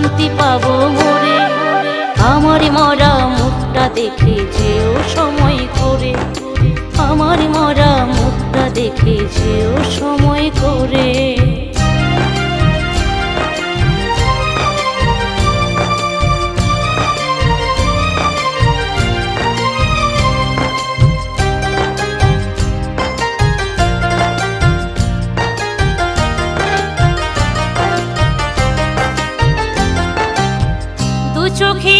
শান্তি পাবো মোরে। আমার মরা মুখটা দেখে যেও সময় করে, আমার মরা মুখটা দেখে যেও সময় করে। চোখে